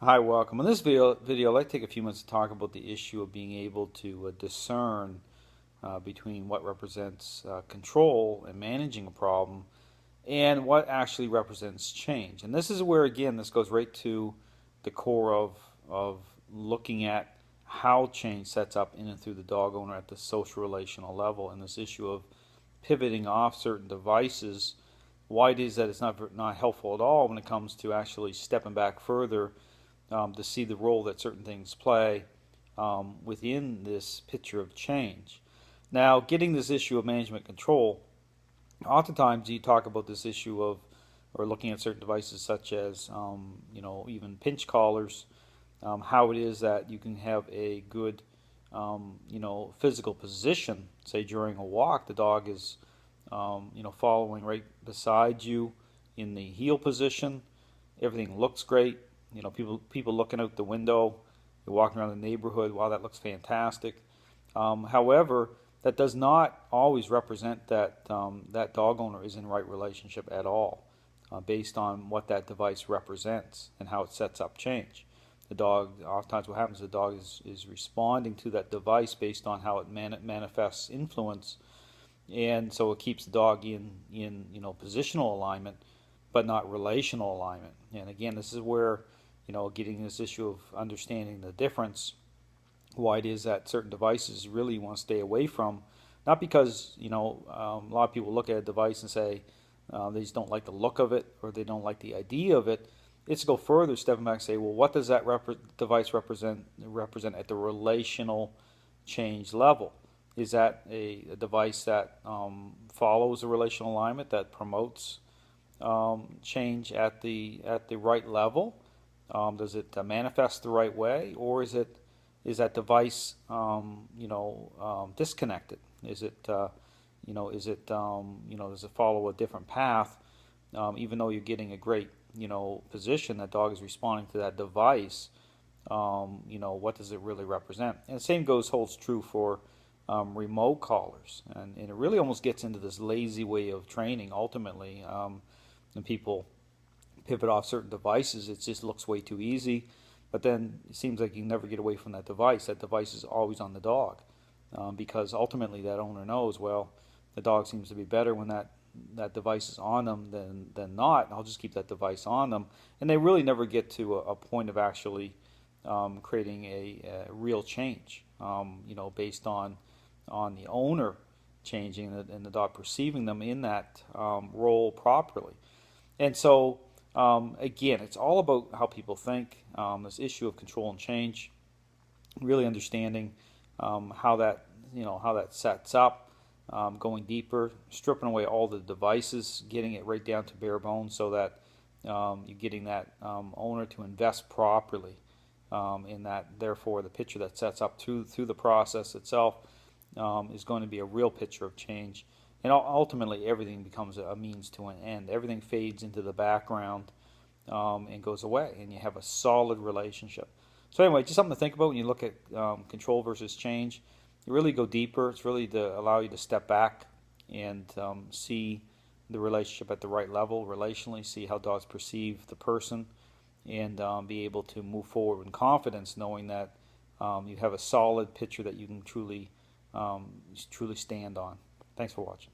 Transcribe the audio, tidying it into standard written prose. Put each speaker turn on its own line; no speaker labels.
Hi, welcome. In this video, I'd like to take a few minutes to talk about the issue of being able to discern between what represents control and managing a problem and what actually represents change. And this is where, again, this goes right to the core of looking at how change sets up in and through the dog owner at the social relational level, and this issue of pivoting off certain devices, why it is that it's not helpful at all when it comes to actually stepping back further to see the role that certain things play within this picture of change. Now, getting this issue of management control, oftentimes you talk about this issue of, or looking at certain devices such as, even pinch collars, how it is that you can have a good, physical position. Say during a walk, the dog is, following right beside you in the heel position. Everything looks great. People looking out the window, you're walking around the neighborhood, wow, that looks fantastic. However, that does not always represent that that dog owner is in right relationship at all, based on what that device represents and how it sets up change. The dog, oftentimes what happens, the dog is responding to that device based on how it manifests influence, and so it keeps the dog in positional alignment, but not relational alignment. And again, this is where getting this issue of understanding the difference, why it is that certain devices really you want to stay away from, not because a lot of people look at a device and say they just don't like the look of it or they don't like the idea of it. It's to go further, stepping back and say, well, what does that device represent at the relational change level? Is that a device that follows a relational alignment, that promotes change at the right level? Does it manifest the right way, or is that device disconnected? Is it does it follow a different path? Even though you're getting a great position, that dog is responding to that device. What does it really represent? And the same holds true for remote collars, and it really almost gets into this lazy way of training ultimately. And people pivot off certain devices, it just looks way too easy, but then it seems like you never get away from that device. That device is always on the dog, because ultimately that owner knows, well, the dog seems to be better when that device is on them than not. I'll just keep that device on them, and they really never get to a point of actually creating a real change, based on the owner changing and the dog perceiving them in that role properly. And so again, it's all about how people think. This issue of control and change, really understanding how that sets up, going deeper, stripping away all the devices, getting it right down to bare bones, so that you're getting that owner to invest properly in that. Therefore, the picture that sets up through the process itself is going to be a real picture of change. And ultimately, everything becomes a means to an end. Everything fades into the background and goes away, and you have a solid relationship. So anyway, just something to think about when you look at control versus change. You really go deeper. It's really to allow you to step back and see the relationship at the right level, relationally, see how dogs perceive the person, and be able to move forward in confidence, knowing that you have a solid picture that you can truly stand on. Thanks for watching.